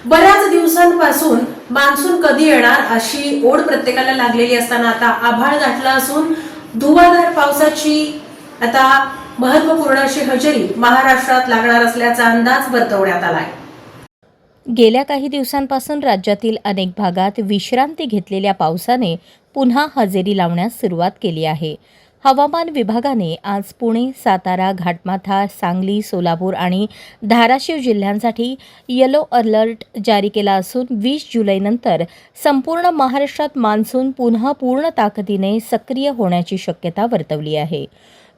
बऱ्याच दिवसांपासून मान्सून कधी येणार अशी ओढ प्रत्येकाला लागलेली असताना आता आभाळ गाठलं असून धुवाधार पावसाची आता महत्त्वपूर्ण अशी हजेरी महाराष्ट्रात लागणार असल्याचा अंदाज वर्तवण्यात आलाय। गेल्या काही दिवसांपासून राज्यातील अनेक भागात विश्रांती घेतलेल्या पावसाने पुन्हा हजेरी लावण्यास सुरुवात केली आहे। हवामान विभागाने आज पुणे, सातारा, घाटमाथा, सांगली, सोलापूर आणि धाराशिव जिल्ह्यांसाठी येलो अलर्ट जारी केला असून 20 जुलैनंतर संपूर्ण महाराष्ट्रात मान्सून पुन्हा पूर्ण ताकदीने सक्रिय होण्याची शक्यता वर्तवली आहे।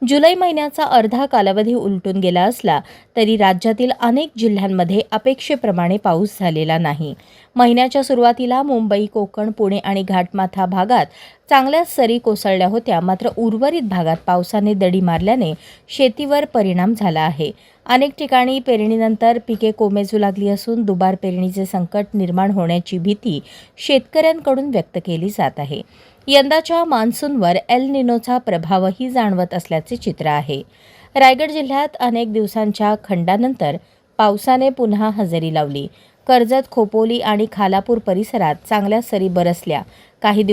जुलै महिन्याचा अर्धा कालावधी उलटून गेला असला तरी राज्यातील अनेक जिल्ह्यांमध्ये अपेक्षेप्रमाणे पाऊस झालेला नाही। महिन्याच्या सुरुवातीला मुंबई, कोकण, पुणे आणि घाटमाथा भागात चांगल्या सरी कोसळल्या होत्या, मात्र उर्वरित भागात पावसाने दडी मारल्याने शेतीवर परिणाम झाला आहे। अनेक ठिकाणी पेरणीनंतर पिके कोमेजू लागली असून दुबार पेरणीचे संकट निर्माण होण्याची भीती शेतकऱ्यांकडून व्यक्त केली जात आहे। यंदाच्या मान्सूनवर एल निनोचा प्रभावही जाणवत असल्याचे चित्र आहे। रायगड जिल्ह्यात अनेक दिवसांच्या खंडानंतर पावसाने पुन्हा हजेरी लावली। कर्जत, खोपोली आणि खालापूर परिसरात चांगल्या सरी बरसल्या। काही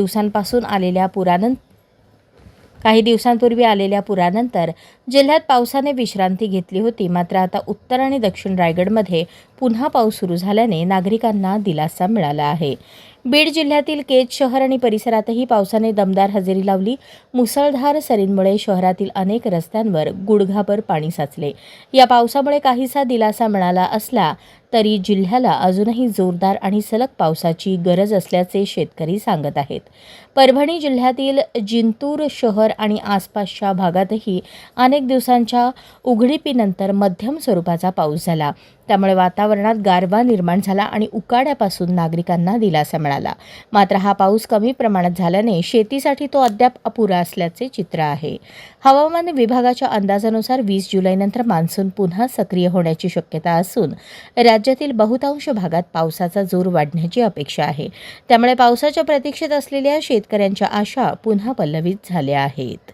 दिवसांपूर्वी आलेल्या पुरानंतर जिल्ह्यात पावसाने विश्रांती घेतली होती, मात्र आता उत्तर आणि दक्षिण रायगडमध्ये पुन्हा पाऊस सुरू झाल्याने नागरिकांना दिलासा मिळाला आहे। बीड जिल्ह्यातील केज शहर आणि परिसरातही पावसाने दमदार हजेरी लावली। मुसळधार सरींमुळे शहरातील अनेक रस्त्यांवर गुडघाभर पाणी साचले। या पावसामुळे काहीसा दिलासा मिळाला असला तरी जिल्ह्याला अजूनही जोरदार आणि सलग पावसाची गरज असल्याचे शेतकरी सांगत आहेत। परभणी जिल्ह्यातील जिंतूर शहर आणि आसपासच्या भागातही अनेक दिवसांच्या उघडीपीनंतर मध्यम स्वरूपाचा पाऊस झाला। त्यामुळे वातावरणात गारवा निर्माण झाला आणि उकाड्यापासून नागरिकांना दिलासा मिळाला। मात्र हा पाऊस कमी प्रमाणात झाल्याने शेतीसाठी तो अद्याप अपुरा असल्याचे चित्र आहे। हवामान विभागाच्या अंदाजानुसार 20 जुलैनंतर मान्सून पुन्हा सक्रिय होण्याची शक्यता असून राज्यातील बहुतांश भागात पावसाचा जोर वाढण्याची अपेक्षा आहे। त्यामुळे पावसाच्या प्रतीक्षेत असलेल्या शेतकऱ्यांच्या आशा पुन्हा पल्लवित झाल्या आहेत।